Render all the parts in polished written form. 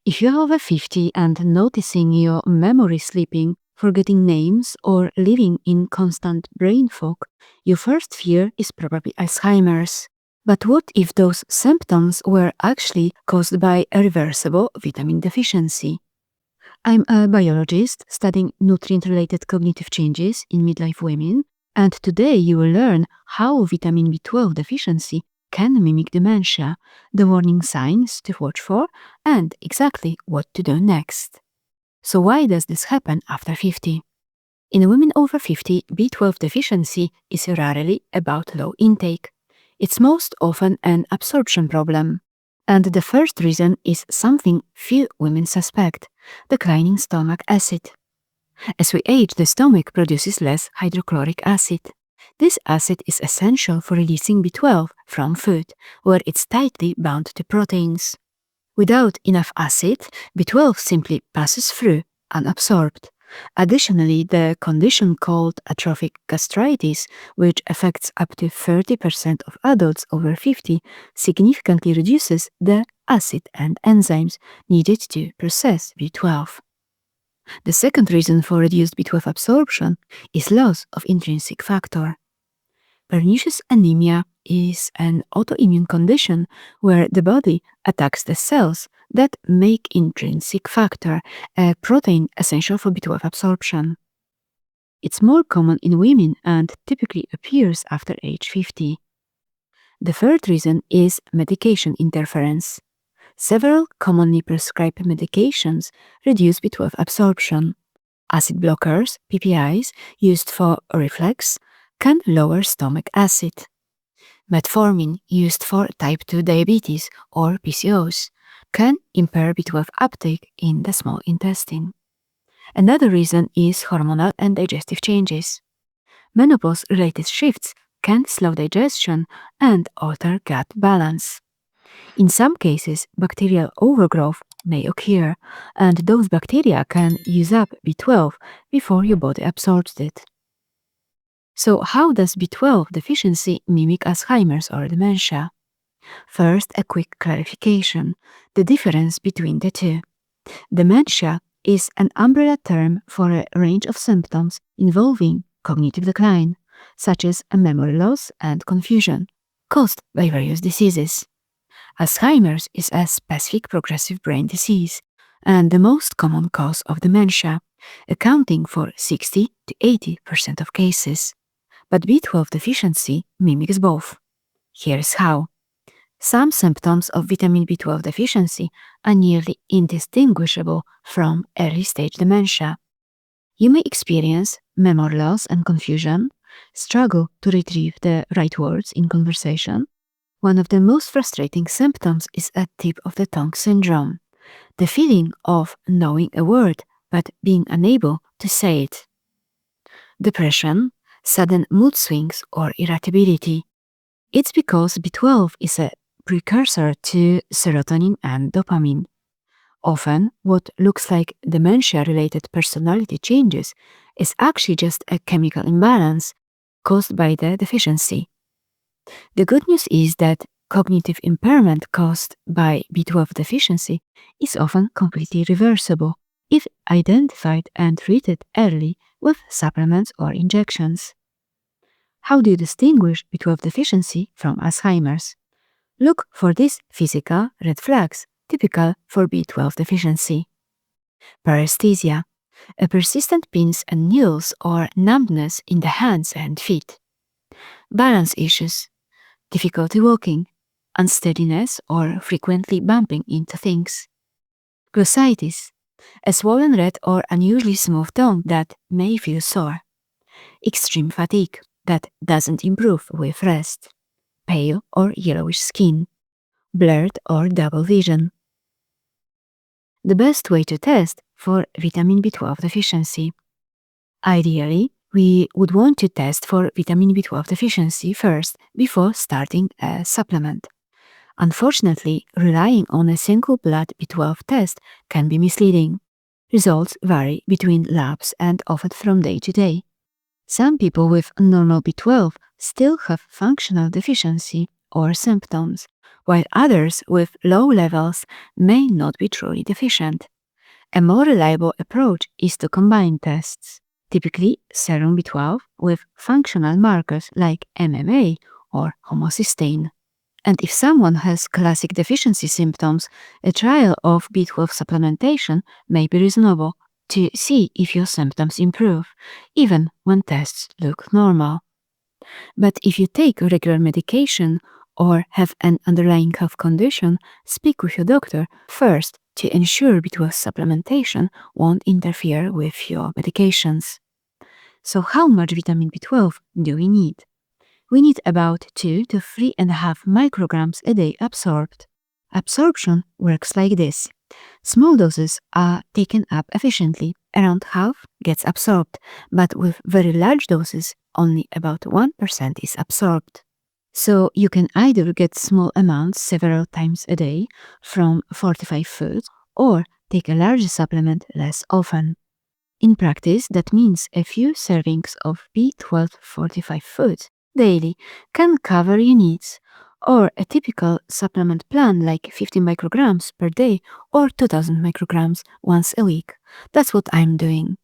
If you're over 50 and noticing your memory slipping, forgetting names, or living in constant brain fog, your first fear is probably Alzheimer's. But what if those symptoms were actually caused by a reversible vitamin deficiency? I'm a biologist studying nutrient-related cognitive changes in midlife women, and today you will learn how vitamin B12 deficiency can mimic dementia, the warning signs to watch for, and exactly what to do next. So why does this happen after 50? In women over 50, B12 deficiency is rarely about low intake. It's most often an absorption problem. And the first reason is something few women suspect: declining stomach acid. As we age, the stomach produces less hydrochloric acid. This acid is essential for releasing B12 from food, where it's tightly bound to proteins. Without enough acid, B12 simply passes through, unabsorbed. Additionally, the condition called atrophic gastritis, which affects up to 30% of adults over 50, significantly reduces the acid and enzymes needed to process B12. The second reason for reduced B12 absorption is loss of intrinsic factor. Pernicious anemia is an autoimmune condition where the body attacks the cells that make intrinsic factor, a protein essential for B12 absorption. It's more common in women and typically appears after age 50. The third reason is medication interference. Several commonly prescribed medications reduce B12 absorption. Acid blockers, PPIs, used for reflux, can lower stomach acid. Metformin, used for type 2 diabetes or PCOS, can impair B12 uptake in the small intestine. Another reason is hormonal and digestive changes. Menopause-related shifts can slow digestion and alter gut balance. In some cases, bacterial overgrowth may occur, and those bacteria can use up B12 before your body absorbs it. So how does B12 deficiency mimic Alzheimer's or dementia? First, a quick clarification: the difference between the two. Dementia is an umbrella term for a range of symptoms involving cognitive decline, such as memory loss and confusion, caused by various diseases. Alzheimer's is a specific progressive brain disease and the most common cause of dementia, accounting for 60 to 80% of cases. But B12 deficiency mimics both. Here's how. Some symptoms of vitamin B12 deficiency are nearly indistinguishable from early-stage dementia. You may experience memory loss and confusion, struggle to retrieve the right words in conversation. One of the most frustrating symptoms is a tip-of-the-tongue syndrome, the feeling of knowing a word but being unable to say it. Depression, sudden mood swings, or irritability. It's because B12 is a precursor to serotonin and dopamine. Often, what looks like dementia-related personality changes is actually just a chemical imbalance caused by the deficiency. The good news is that cognitive impairment caused by B12 deficiency is often completely reversible if identified and treated early with supplements or injections. How do you distinguish B12 deficiency from Alzheimer's? Look for these physical red flags typical for B12 deficiency. Paresthesia, a persistent pins and needles or numbness in the hands and feet. Balance issues, difficulty walking, unsteadiness or frequently bumping into things. Glossitis, a swollen red or unusually smooth tongue that may feel sore. Extreme fatigue that doesn't improve with rest. Pale or yellowish skin. Blurred or double vision. The best way to test for vitamin B12 deficiency. Ideally, we would want to test for vitamin B12 deficiency first before starting a supplement. Unfortunately, relying on a single blood B12 test can be misleading. Results vary between labs and often from day to day. Some people with normal B12 still have functional deficiency or symptoms, while others with low levels may not be truly deficient. A more reliable approach is to combine tests, typically serum B12 with functional markers like MMA or homocysteine. And if someone has classic deficiency symptoms, a trial of B12 supplementation may be reasonable to see if your symptoms improve, even when tests look normal. But if you take regular medication or have an underlying health condition, speak with your doctor first to ensure B12 supplementation won't interfere with your medications. So how much vitamin B12 do we need? We need about 2 to 3.5 micrograms a day absorbed. Absorption works like this. Small doses are taken up efficiently, around half gets absorbed, but with very large doses, only about 1% is absorbed. So you can either get small amounts several times a day from fortified foods or take a larger supplement less often. In practice, that means a few servings of B12 fortified foods daily can cover your needs, or a typical supplement plan like 50 micrograms per day or 2000 micrograms once a week. That's what I'm doing.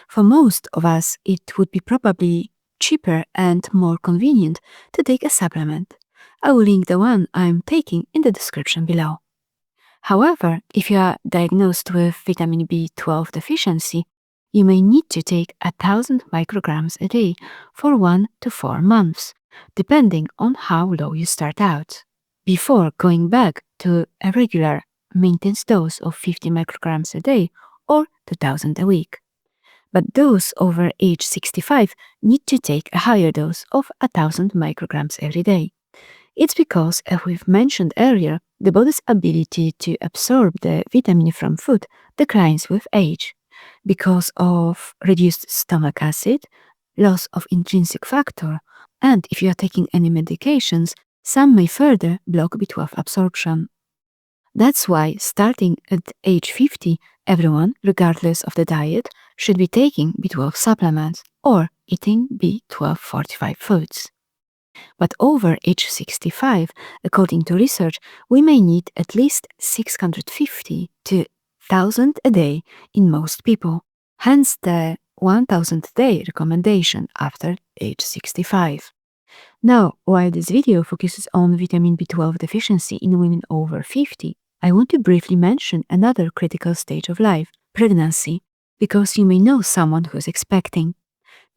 For most of us, it would be probably cheaper and more convenient to take a supplement. I will link the one I'm taking in the description below. However, if you are diagnosed with vitamin B12 deficiency, you may need to take 1000 micrograms a day for 1 to 4 months, depending on how low you start out, before going back to a regular maintenance dose of 50 micrograms a day or 2000 a week. But those over age 65 need to take a higher dose of 1000 micrograms every day. It's because, as we've mentioned earlier, the body's ability to absorb the vitamin from food declines with age because of reduced stomach acid, loss of intrinsic factor, and if you are taking any medications, some may further block B12 absorption. That's why, starting at age 50, everyone, regardless of the diet, should be taking B12 supplements or eating B12 fortified foods. But over age 65, according to research, we may need at least 650 to 1000 a day in most people, hence the 1000 a day recommendation after age 65. Now, while this video focuses on vitamin B12 deficiency in women over 50, I want to briefly mention another critical stage of life, pregnancy, because you may know someone who's expecting.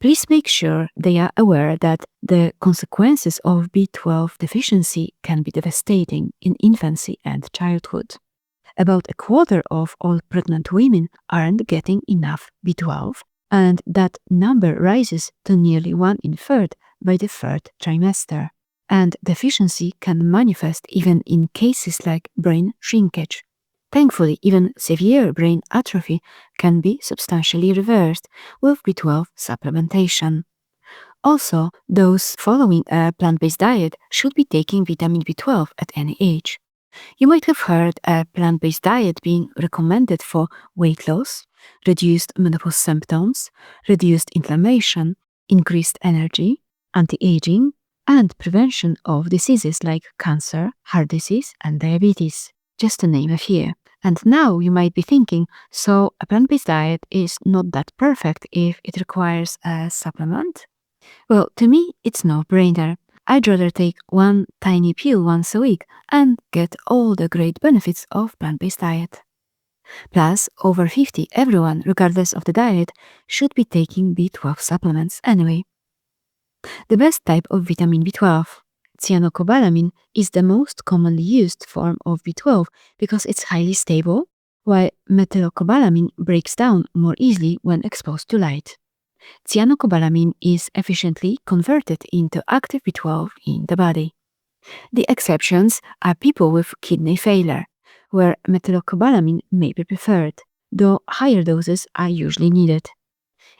Please make sure they are aware that the consequences of B12 deficiency can be devastating in infancy and childhood. About a quarter of all pregnant women aren't getting enough B12, and that number rises to nearly 1 in 3 by the 3rd trimester. And deficiency can manifest even in cases like brain shrinkage. Thankfully, even severe brain atrophy can be substantially reversed with B12 supplementation. Also, those following a plant-based diet should be taking vitamin B12 at any age. You might have heard a plant-based diet being recommended for weight loss, reduced menopause symptoms, reduced inflammation, increased energy, anti-aging, and prevention of diseases like cancer, heart disease, and diabetes, just to name a few. And now you might be thinking, so a plant-based diet is not that perfect if it requires a supplement? Well, to me, it's no brainer. I'd rather take one tiny pill once a week and get all the great benefits of plant-based diet. Plus, over 50, everyone, regardless of the diet, should be taking B12 supplements anyway. The best type of vitamin B12, cyanocobalamin, is the most commonly used form of B12 because it's highly stable, while methylcobalamin breaks down more easily when exposed to light. Cyanocobalamin is efficiently converted into active B12 in the body. The exceptions are people with kidney failure, where methylcobalamin may be preferred, though higher doses are usually needed.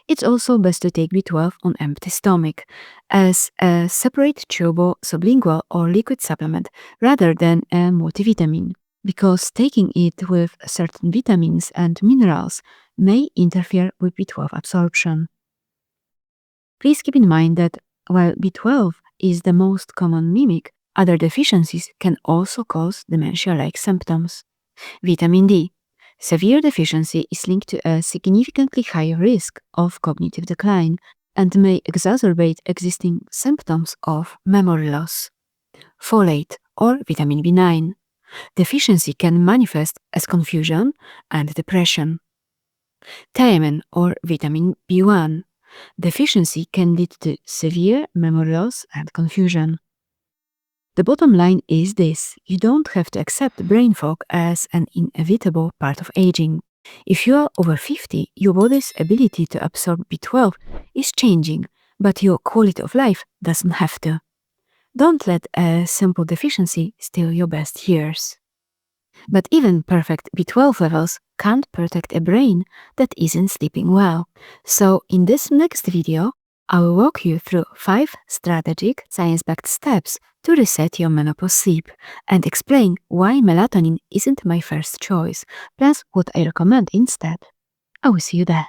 It's also best to take B12 on empty stomach, as a separate chewable, sublingual, or liquid supplement rather than a multivitamin, because taking it with certain vitamins and minerals may interfere with B12 absorption. Please keep in mind that while B12 is the most common mimic, Other deficiencies can also cause dementia-like symptoms. Vitamin D. Severe deficiency is linked to a significantly higher risk of cognitive decline and may exacerbate existing symptoms of memory loss. Folate or vitamin B9. Deficiency can manifest as confusion and depression. Thiamine or vitamin B1. Deficiency can lead to severe memory loss and confusion. The bottom line is this: you don't have to accept brain fog as an inevitable part of aging. If you are over 50, your body's ability to absorb B12 is changing, but your quality of life doesn't have to. Don't let a simple deficiency steal your best years. But even perfect B12 levels can't protect a brain that isn't sleeping well. So in this next video, I will walk you through 5 strategic, science-backed steps to reset your menopause sleep and explain why melatonin isn't my first choice, plus what I recommend instead. I will see you there.